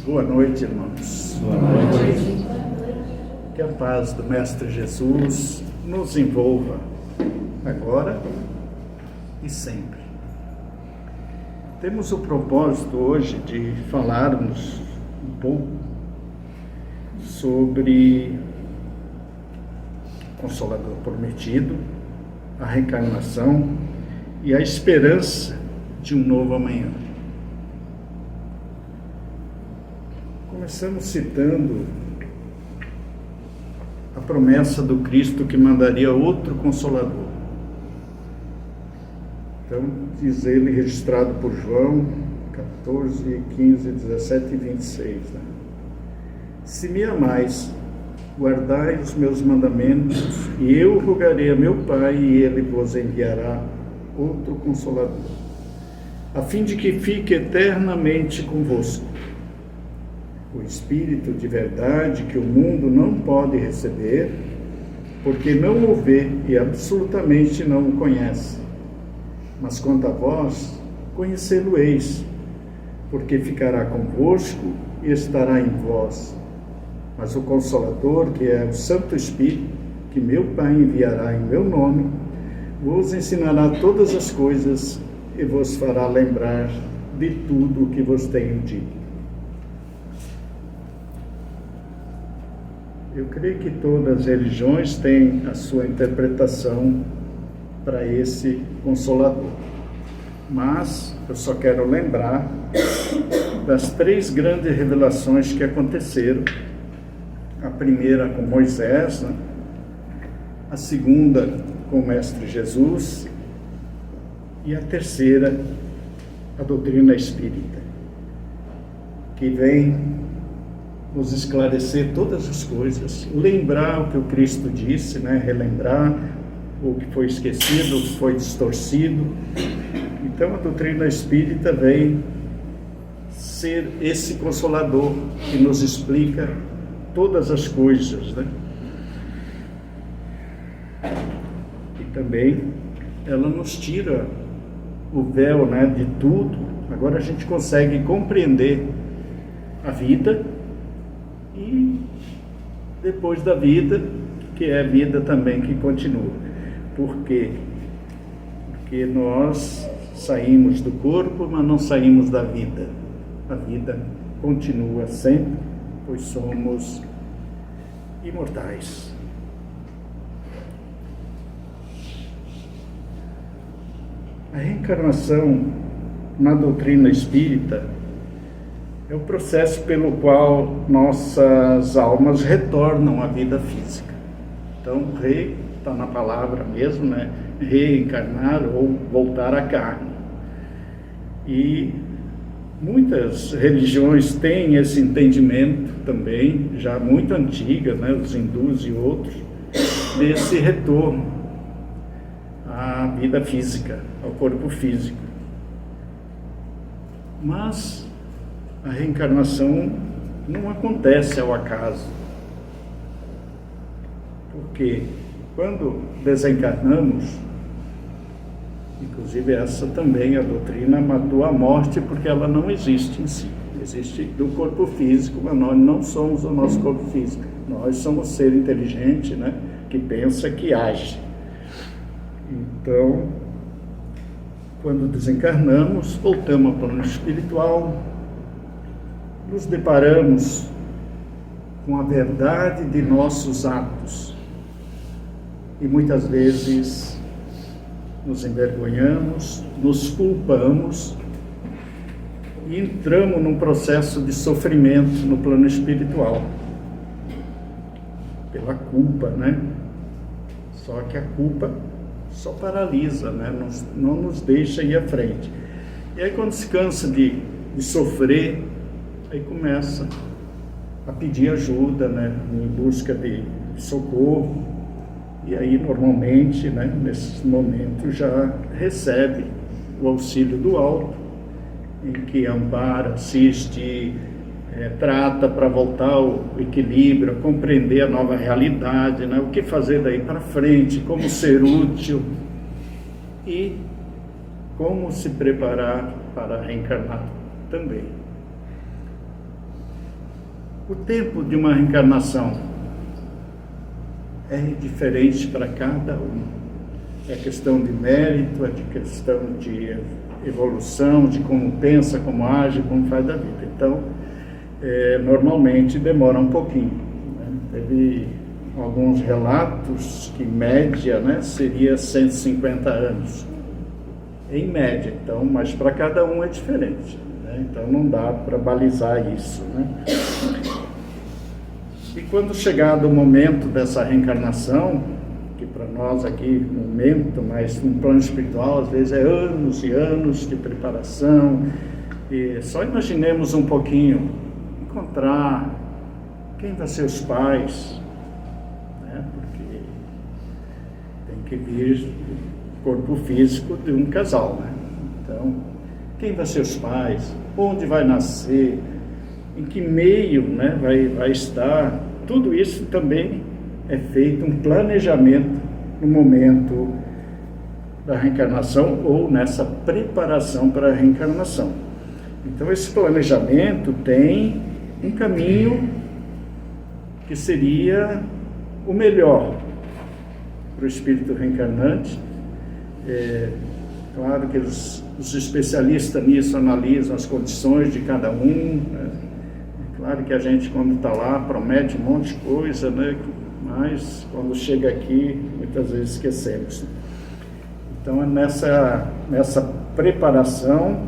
Boa noite, irmãos. Boa noite. Que a paz do Mestre Jesus nos envolva agora e sempre. Temos o propósito hoje de falarmos um pouco sobre o Consolador Prometido, a reencarnação e a esperança de um novo amanhã. Começamos citando a promessa do Cristo que mandaria outro Consolador. Então, diz ele, registrado por João 14, 15, 17 e 26. Né? Se me amais, guardai os meus mandamentos, e eu rogarei a meu Pai, e ele vos enviará outro Consolador, a fim de que fique eternamente convosco. O Espírito de verdade que o mundo não pode receber, porque não o vê e absolutamente não o conhece. Mas quanto a vós, conhecê-lo-eis, porque ficará convosco e estará em vós. Mas o Consolador, que é o Santo Espírito, que meu Pai enviará em meu nome, vos ensinará todas as coisas e vos fará lembrar de tudo o que vos tenho dito. Eu creio que todas as religiões têm a sua interpretação para esse Consolador. Mas eu só quero lembrar das três grandes revelações que aconteceram. A primeira com Moisés, né? A segunda com o Mestre Jesus e a terceira, a doutrina espírita, que vem nos esclarecer todas as coisas, lembrar o que o Cristo disse, né? Relembrar o que foi esquecido, o que foi distorcido. Então a doutrina espírita vem ser esse Consolador que nos explica todas as coisas, né? E também ela nos tira o véu, né, de tudo. Agora a gente consegue compreender a vida e depois da vida, que é a vida também que continua. Por quê? Porque nós saímos do corpo, mas não saímos da vida. A vida continua sempre, pois somos imortais. A reencarnação na doutrina espírita é o processo pelo qual nossas almas retornam à vida física. Então, está na palavra mesmo, né? Reencarnar ou voltar à carne. E muitas religiões têm esse entendimento também, já muito antiga, né? Os hindus e outros, desse retorno à vida física, ao corpo físico. Mas a reencarnação não acontece ao acaso. Porque quando desencarnamos, inclusive essa também, a doutrina matou a morte, porque ela não existe em si. Existe do corpo físico, mas nós não somos o nosso corpo físico. Nós somos ser inteligente, né, que pensa, que age. Então, quando desencarnamos, voltamos ao plano espiritual, nos deparamos com a verdade de nossos atos e muitas vezes nos envergonhamos, nos culpamos e entramos num processo de sofrimento no plano espiritual pela culpa, né? Só que a culpa só paralisa, né? Não nos deixa ir à frente. E aí quando se cansa de sofrer, aí começa a pedir ajuda, né, em busca de socorro, e aí normalmente, né, nesses momentos já recebe o auxílio do alto, em que ampara, assiste, trata para voltar ao equilíbrio, a compreender a nova realidade, né, o que fazer daí para frente, como ser útil e como se preparar para reencarnar também. O tempo de uma reencarnação é diferente para cada um. É questão de mérito, é de questão de evolução, de como pensa, como age, como faz da vida. Então, normalmente demora um pouquinho, né? Teve alguns relatos que média, né, seria 150 anos, em média. Então, mas para cada um é diferente, né? Então não dá para balizar isso, né? E quando chegado o momento dessa reencarnação, que para nós aqui, momento, mas no plano espiritual, às vezes é anos e anos de preparação, e só imaginemos um pouquinho, encontrar quem vai ser os pais, né? Porque tem que vir o corpo físico de um casal, né? Então, quem vai ser os pais, onde vai nascer, em que meio, né, vai estar, tudo isso também é feito um planejamento no momento da reencarnação ou nessa preparação para a reencarnação. Então esse planejamento tem um caminho que seria o melhor para o espírito reencarnante. Claro que os especialistas nisso analisam as condições de cada um, né? Claro que a gente, quando está lá, promete um monte de coisa, né? Mas quando chega aqui, muitas vezes esquecemos. Então, é nessa preparação,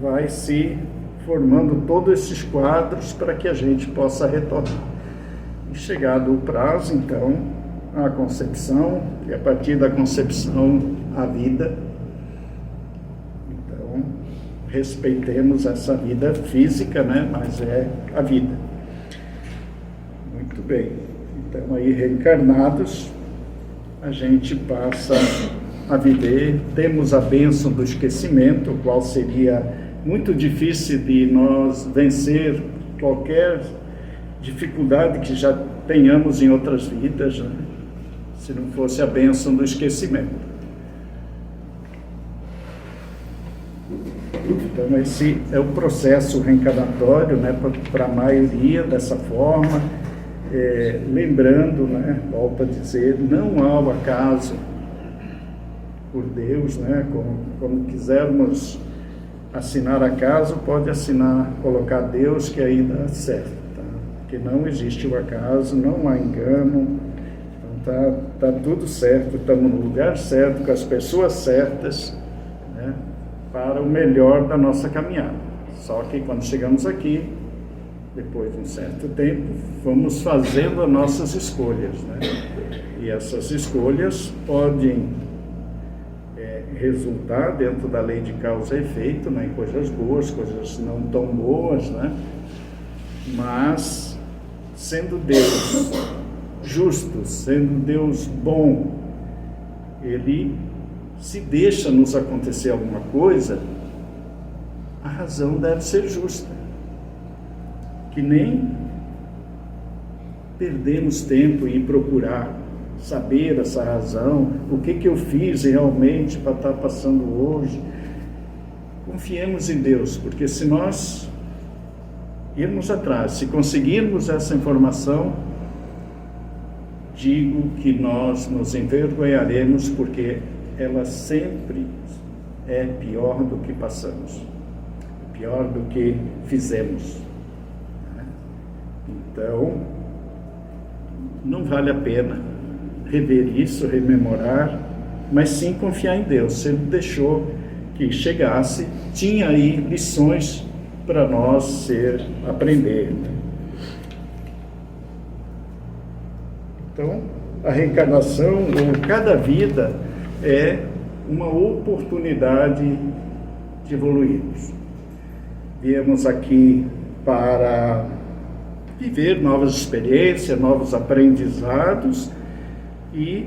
vai se formando todos esses quadros para que a gente possa retornar. E chegado o prazo, então, a concepção, e a partir da concepção, a vida. Então, respeitemos essa vida física, né? Mas é a vida. Muito bem. Então, aí, reencarnados, a gente passa a viver, temos a bênção do esquecimento, o qual seria muito difícil de nós vencer qualquer dificuldade que já tenhamos em outras vidas, né? Se não fosse a bênção do esquecimento. Então esse é o processo reencarnatório, né, para a maioria dessa forma, lembrando, né, volto a dizer, não há o acaso por Deus, né, como quisermos assinar acaso, pode assinar, colocar Deus, que aí dá certo, tá? Porque não existe o acaso, não há engano, então tá tudo certo, estamos no lugar certo, com as pessoas certas, né, para o melhor da nossa caminhada. Só que quando chegamos aqui, depois de um certo tempo, vamos fazendo as nossas escolhas, né? E essas escolhas podem resultar dentro da lei de causa e efeito, né, em coisas boas, coisas não tão boas, né? Mas, sendo Deus justo, sendo Deus bom, Ele, se deixa nos acontecer alguma coisa, a razão deve ser justa. Que nem perdemos tempo em procurar saber essa razão, o que eu fiz realmente para estar passando hoje. Confiemos em Deus, porque se nós irmos atrás, se conseguirmos essa informação, digo que nós nos envergonharemos, porque ela sempre é pior do que passamos, pior do que fizemos. Então, não vale a pena rever isso, rememorar, mas sim confiar em Deus. Se Ele deixou que chegasse, tinha aí lições para nós aprender. Então, a reencarnação, ou cada vida, é uma oportunidade de evoluirmos. Viemos aqui para viver novas experiências, novos aprendizados e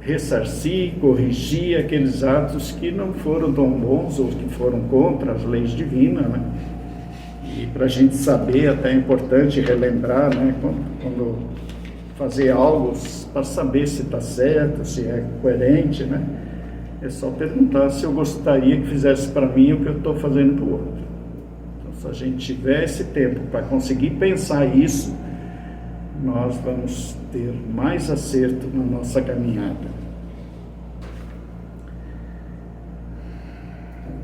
ressarcir, corrigir aqueles atos que não foram tão bons ou que foram contra as leis divinas, né? E para a gente saber, até é importante relembrar, né, quando fazer algo, para saber se está certo, se é coerente, né? É só perguntar se eu gostaria que fizesse para mim o que eu estou fazendo para o outro. Então, Se a gente tiver esse tempo para conseguir pensar isso, nós vamos ter mais acerto na nossa caminhada.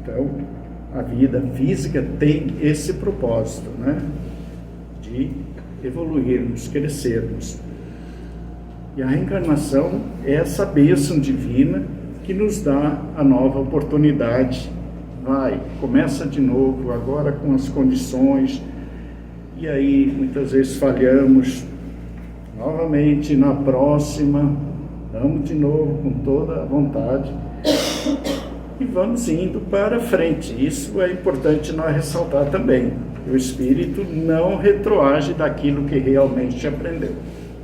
Então, a vida física tem esse propósito, né? De evoluirmos, crescermos. E a reencarnação é essa bênção divina que nos dá a nova oportunidade. Vai, começa de novo, agora com as condições, e aí muitas vezes falhamos, novamente na próxima, vamos de novo com toda a vontade, e vamos indo para frente. Isso é importante nós ressaltar também. O espírito não retroage daquilo que realmente aprendeu,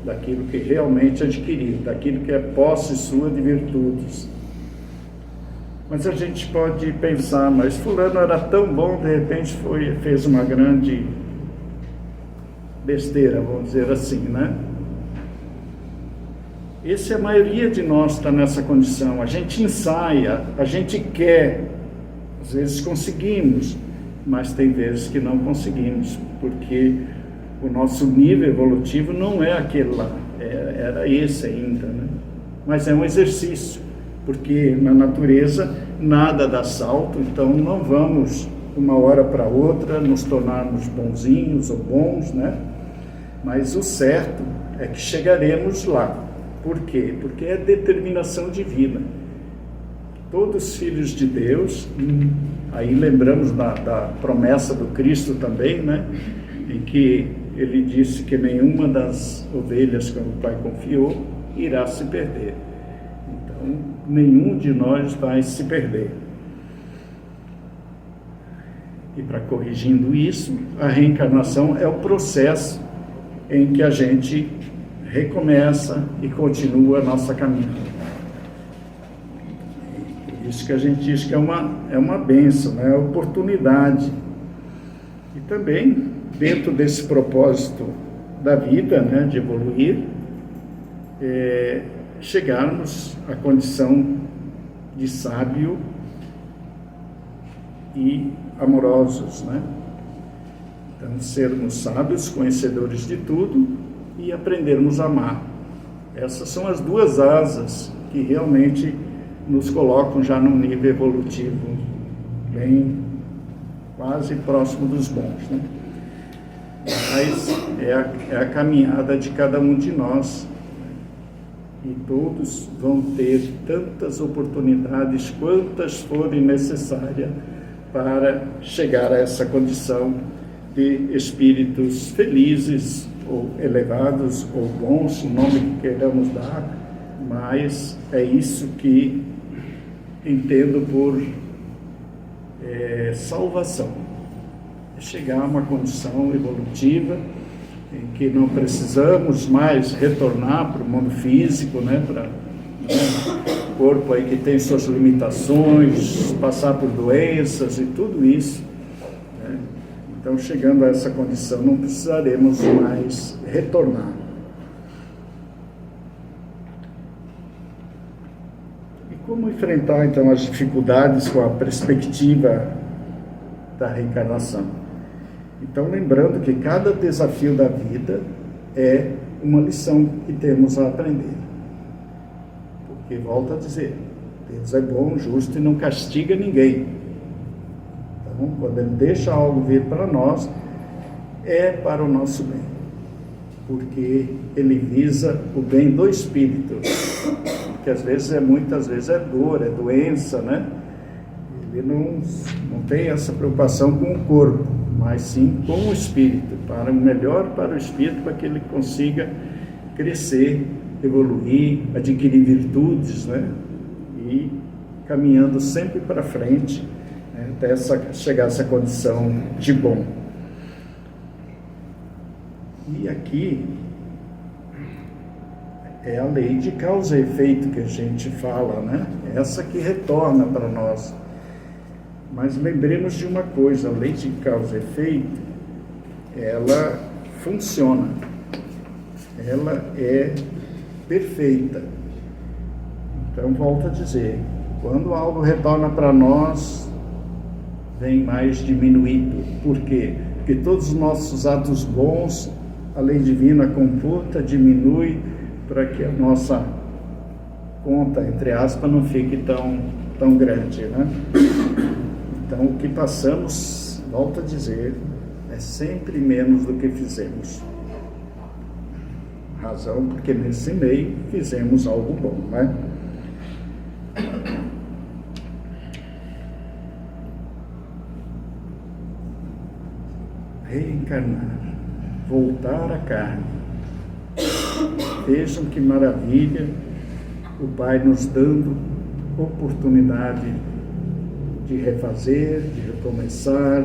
daquilo que realmente adquiriu, daquilo que é posse sua de virtudes. Mas a gente pode pensar, mas fulano era tão bom, de repente fez uma grande besteira, vamos dizer assim, né? Essa é a maioria de nós está nessa condição. A gente ensaia, a gente quer, às vezes conseguimos, mas tem vezes que não conseguimos, porque o nosso nível evolutivo não é aquele lá, era esse ainda, né? Mas é um exercício, porque na natureza nada dá salto, então não vamos uma hora para outra nos tornarmos bonzinhos ou bons, né? Mas o certo é que chegaremos lá. Por quê? Porque é determinação divina. Todos os filhos de Deus, aí lembramos da promessa do Cristo também, né? Em que ele disse que nenhuma das ovelhas que o Pai confiou irá se perder. Então, nenhum de nós vai se perder. E para corrigindo isso, a reencarnação é o processo em que a gente recomeça e continua a nossa caminhada. Por isso que a gente diz que é uma bênção, né? É uma oportunidade. E também, dentro desse propósito da vida, né, de evoluir, chegarmos à condição de sábio e amorosos, né? Então, sermos sábios, conhecedores de tudo, e aprendermos a amar. Essas são as duas asas que realmente nos colocam já num nível evolutivo bem quase próximo dos bons, né? Mas é a caminhada de cada um de nós, e todos vão ter tantas oportunidades quantas forem necessárias para chegar a essa condição de espíritos felizes, ou elevados, ou bons, o nome que queiramos dar, mas é isso que entendo por salvação. É chegar a uma condição evolutiva em que não precisamos mais retornar para o mundo físico, né, para o corpo aí que tem suas limitações, passar por doenças e tudo isso. Então, chegando a essa condição, não precisaremos mais retornar. E como enfrentar, então, as dificuldades com a perspectiva da reencarnação? Então, lembrando que cada desafio da vida é uma lição que temos a aprender. Porque, volto a dizer, Deus é bom, justo e não castiga ninguém. Então, quando Ele deixa algo vir para nós, é para o nosso bem, porque Ele visa o bem do espírito, que às vezes muitas vezes é dor, é doença, né? Ele não tem essa preocupação com o corpo, mas sim com o espírito, para o melhor para o espírito, para que ele consiga crescer, evoluir, adquirir virtudes, né? E caminhando sempre para frente, até chegar a essa condição de bom. E aqui é a lei de causa e efeito que a gente fala, né? Essa que retorna para nós. Mas lembremos de uma coisa, a lei de causa e efeito, ela funciona, ela é perfeita. Então, volto a dizer, quando algo retorna para nós, vem mais diminuído. Por quê? Porque todos os nossos atos bons, a lei divina computa, diminui para que a nossa conta, entre aspas, não fique tão grande, né? Então, o que passamos, volto a dizer, é sempre menos do que fizemos. Razão porque nesse meio fizemos algo bom, né? Reencarnar, voltar à carne. Vejam que maravilha o Pai nos dando oportunidade de refazer, de recomeçar,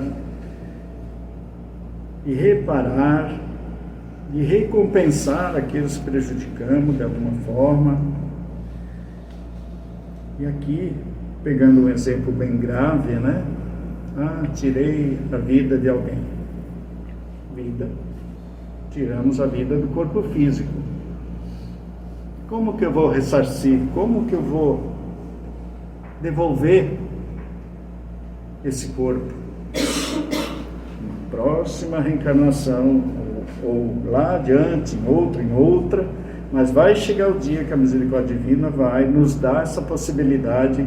de reparar, de recompensar aqueles que prejudicamos de alguma forma. E aqui, pegando um exemplo bem grave, né? Tirei a vida de alguém. Tiramos a vida do corpo físico. Como que eu vou ressarcir? Como que eu vou devolver esse corpo? Na próxima reencarnação, ou lá adiante, em outra, mas vai chegar o dia que a misericórdia divina vai nos dar essa possibilidade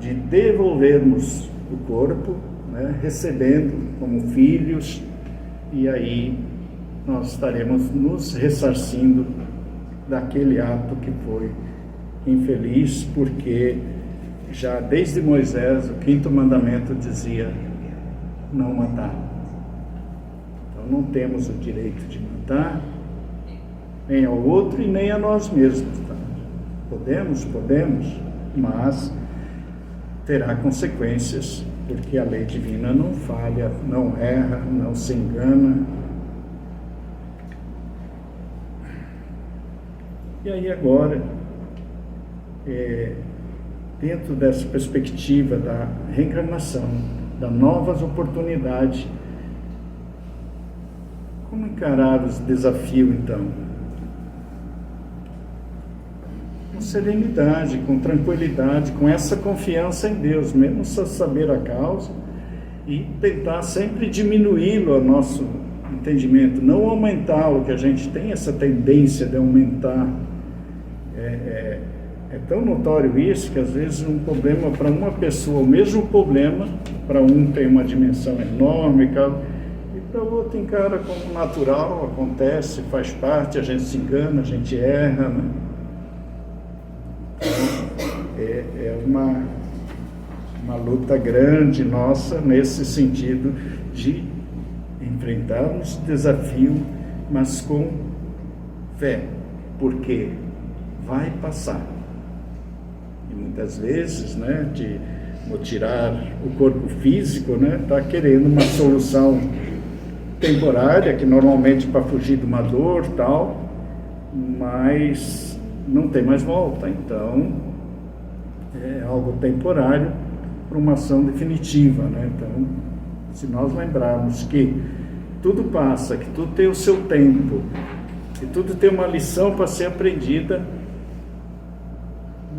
de devolvermos o corpo, né, recebendo como filhos, e aí nós estaremos nos ressarcindo daquele ato que foi infeliz, porque já desde Moisés, o 5º mandamento dizia não matar. Então não temos o direito de matar, nem ao outro e nem a nós mesmos. Tá? Podemos, mas terá consequências, porque a lei divina não falha, não erra, não se engana. E aí agora, dentro dessa perspectiva da reencarnação, das novas oportunidades, como encarar os desafios então? Com serenidade, com tranquilidade, com essa confiança em Deus, mesmo sem saber a causa, e tentar sempre diminuí-lo ao nosso entendimento, não aumentá-lo, que a gente tem essa tendência de aumentar. É tão notório isso que às vezes um problema para uma pessoa, o mesmo problema, para um tem uma dimensão enorme, e para o outro encara como natural, acontece, faz parte, a gente se engana, a gente erra, né? É uma luta grande nossa nesse sentido de enfrentarmos o desafio, mas com fé, porque vai passar. E muitas vezes, né, de tirar o corpo físico, né, está querendo uma solução temporária, que normalmente para fugir de uma dor tal, mas não tem mais volta. Então é algo temporário para uma ação definitiva, né? Então, se nós lembrarmos que tudo passa, que tudo tem o seu tempo, que tudo tem uma lição para ser aprendida.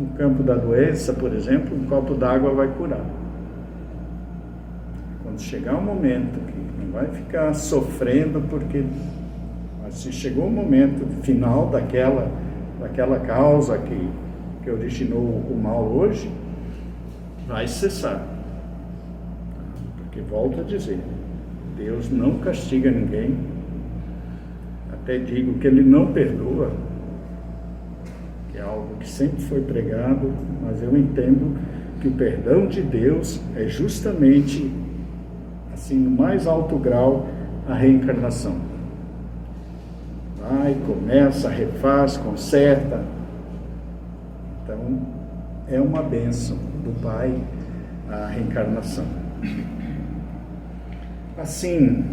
No campo da doença, por exemplo, um copo d'água vai curar. Quando chegar um momento que não vai ficar sofrendo, porque mas se chegou o momento final daquela causa que originou o mal hoje, vai cessar. Porque, volto a dizer, Deus não castiga ninguém, até digo que Ele não perdoa, que é algo que sempre foi pregado, mas eu entendo que o perdão de Deus é justamente, assim, no mais alto grau, a reencarnação. Vai, começa, refaz, conserta. Então, é uma bênção do Pai a reencarnação. Assim,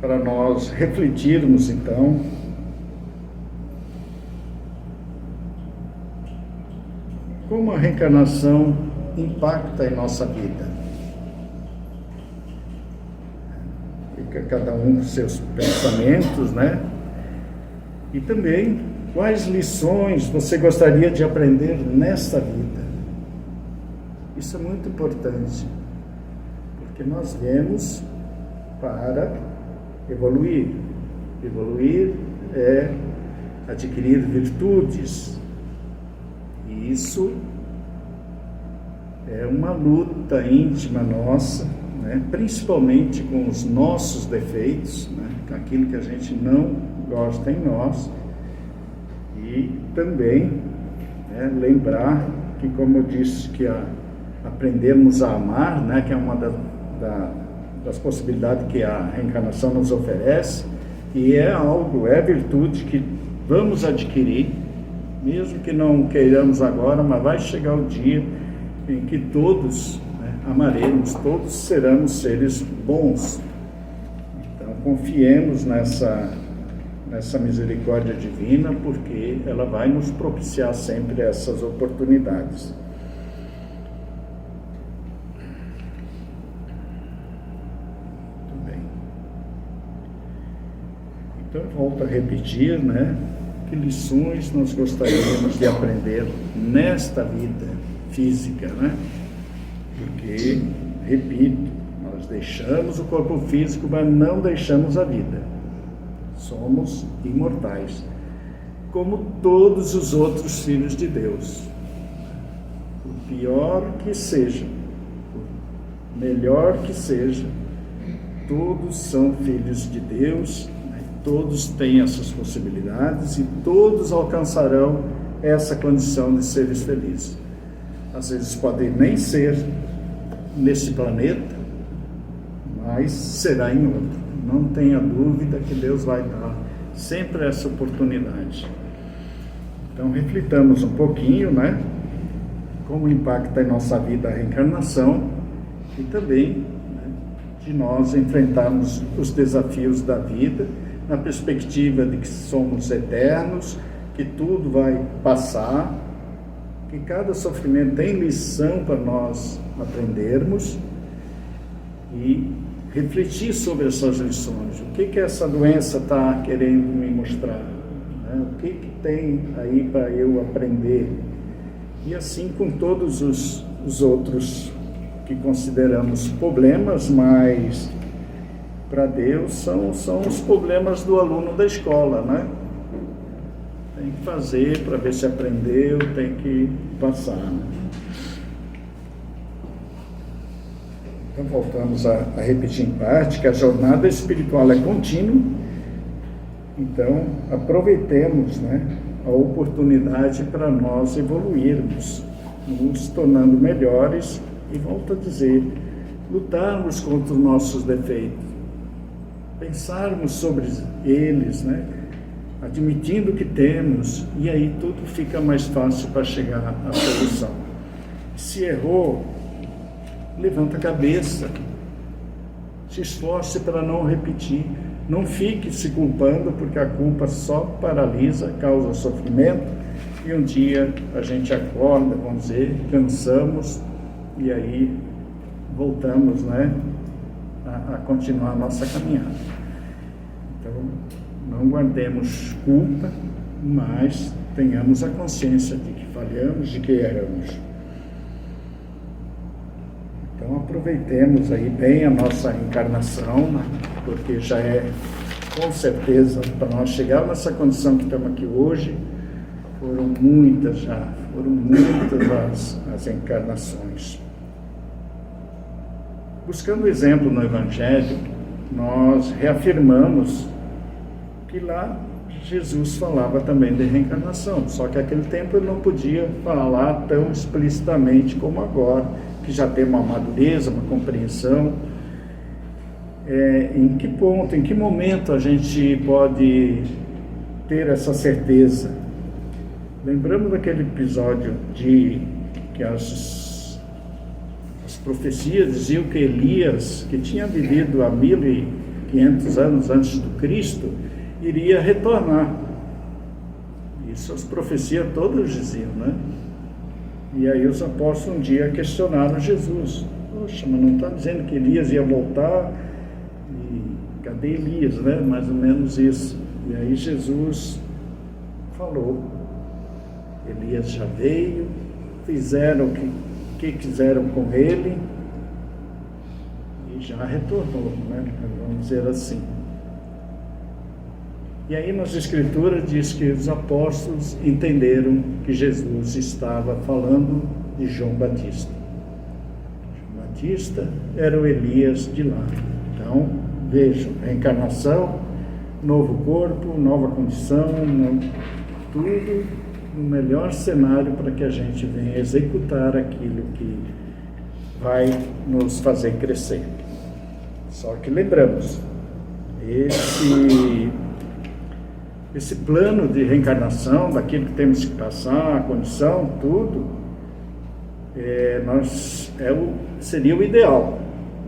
para nós refletirmos, então, como a reencarnação impacta em nossa vida. Fica cada um com seus pensamentos, né? E também, quais lições você gostaria de aprender nesta vida? Isso é muito importante, Porque nós viemos para evoluir. Evoluir é adquirir virtudes. E isso é uma luta íntima nossa, né? Principalmente com os nossos defeitos, né? Com aquilo que a gente não gosta em nós. E também, né, lembrar que, como eu disse, que aprendermos a amar, né, que é uma das possibilidades que a reencarnação nos oferece, e é algo, é virtude que vamos adquirir, mesmo que não queiramos agora, mas vai chegar o dia em que todos, né, amaremos, todos seremos seres bons. Então confiemos nessa misericórdia divina, porque ela vai nos propiciar sempre essas oportunidades. Muito bem. Então, volto a repetir, né? Que lições nós gostaríamos de aprender nesta vida física, né? Porque, repito, nós deixamos o corpo físico, mas não deixamos a vida. Somos imortais, como todos os outros filhos de Deus. Por pior que seja, por melhor que seja, todos são filhos de Deus, né? Todos têm essas possibilidades e todos alcançarão essa condição de seres felizes. Às vezes podem nem ser nesse planeta, mas será em outro. Não tenha dúvida que Deus vai dar sempre essa oportunidade. Então reflitamos um pouquinho, né? Como impacta em nossa vida a reencarnação e também, né, de nós enfrentarmos os desafios da vida na perspectiva de que somos eternos, que tudo vai passar, que cada sofrimento tem lição para nós aprendermos e refletir sobre essas lições. O que essa doença está querendo me mostrar? Né? O que tem aí para eu aprender? E assim com todos os outros que consideramos problemas, mas para Deus são os problemas do aluno da escola, né? Tem que fazer para ver se aprendeu, tem que passar, né? Então voltamos a repetir em parte que a jornada espiritual é contínua. Então aproveitemos, né, a oportunidade para nós evoluirmos, nos tornando melhores e, volto a dizer, lutarmos contra os nossos defeitos, pensarmos sobre eles, né, admitindo que temos, e aí tudo fica mais fácil para chegar à solução. Se errou, levanta a cabeça, se esforce para não repetir, não fique se culpando, porque a culpa só paralisa, causa sofrimento, e um dia a gente acorda, vamos dizer, cansamos, e aí voltamos, né, a continuar a nossa caminhada. Então, não guardemos culpa, mas tenhamos a consciência de que falhamos, de que erramos. Então aproveitemos aí bem a nossa encarnação, né? Porque já é com certeza para nós chegar nessa condição que estamos aqui hoje, foram muitas as encarnações. Buscando exemplo no Evangelho, nós reafirmamos que lá Jesus falava também de reencarnação, só que naquele tempo ele não podia falar tão explicitamente como agora, que já tem uma madureza, uma compreensão. Em que ponto, em que momento a gente pode ter essa certeza? Lembramos daquele episódio de que as profecias diziam que Elias, que tinha vivido há 1500 anos antes do Cristo, iria retornar. Isso as profecias todas diziam, né? E aí os apóstolos um dia questionaram Jesus. Poxa, mas não está dizendo que Elias ia voltar? E cadê Elias, né? Mais ou menos isso. E aí Jesus falou. Elias já veio, fizeram o que quiseram com ele, e e já retornou, né? Vamos dizer assim. E aí nas Escrituras diz que os apóstolos entenderam que Jesus estava falando de João Batista. João Batista era o Elias de lá. Então, vejam, reencarnação, novo corpo, nova condição, tudo no melhor cenário para que a gente venha executar aquilo que vai nos fazer crescer. Só que lembramos, esse plano de reencarnação, daquilo que temos que passar, a condição, tudo, seria o ideal.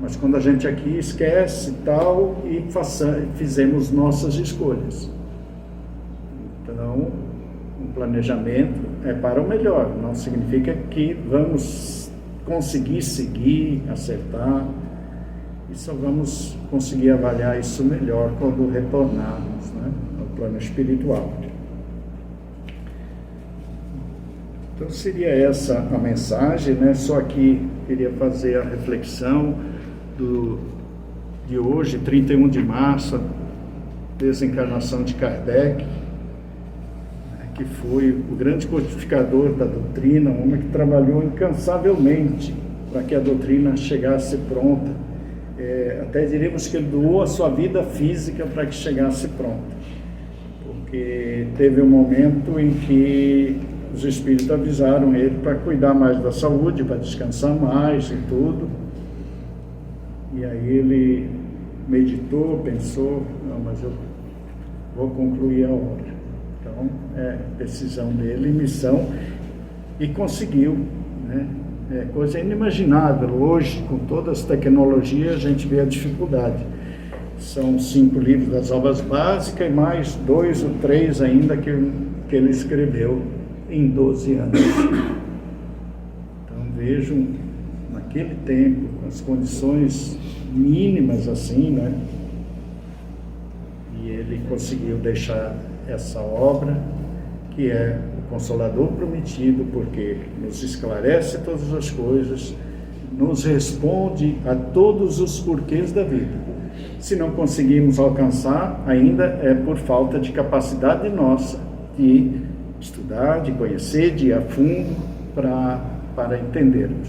Mas quando a gente aqui esquece tal e fizemos nossas escolhas. Então, o planejamento é para o melhor, não significa que vamos conseguir seguir, acertar, e só vamos conseguir avaliar isso melhor quando retornarmos, né, ao plano espiritual. Então seria essa a mensagem, né? Só aqui queria fazer a reflexão de hoje, 31 de março, a desencarnação de Kardec, que foi o grande codificador da doutrina, um homem que trabalhou incansavelmente para que a doutrina chegasse pronta. Até diríamos que ele doou a sua vida física para que chegasse pronta, porque teve um momento em que os espíritos avisaram ele para cuidar mais da saúde, para descansar mais e tudo, e aí ele meditou, pensou, não, mas eu vou concluir a obra. Então, decisão dele, missão, e conseguiu, né? É coisa inimaginável. Hoje, com todas as tecnologias, a gente vê a dificuldade. São 5 livros das obras básicas e mais 2 ou 3 ainda que ele escreveu em 12 anos. Então, vejam, naquele tempo, as condições mínimas assim, né? E ele conseguiu deixar essa obra, que é o Consolador Prometido, porque nos esclarece todas as coisas, nos responde a todos os porquês da vida. Se não conseguimos alcançar, ainda é por falta de capacidade nossa de estudar, de conhecer, de ir a fundo para entendermos.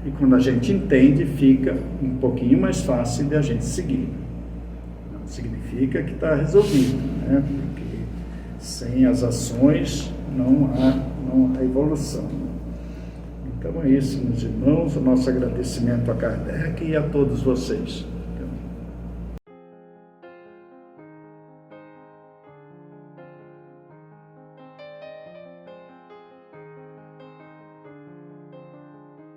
E quando a gente entende, fica um pouquinho mais fácil de a gente seguir. Não significa que está resolvido, né? Porque sem as ações não há evolução. Então é isso, meus irmãos, o nosso agradecimento a Kardec e a todos vocês.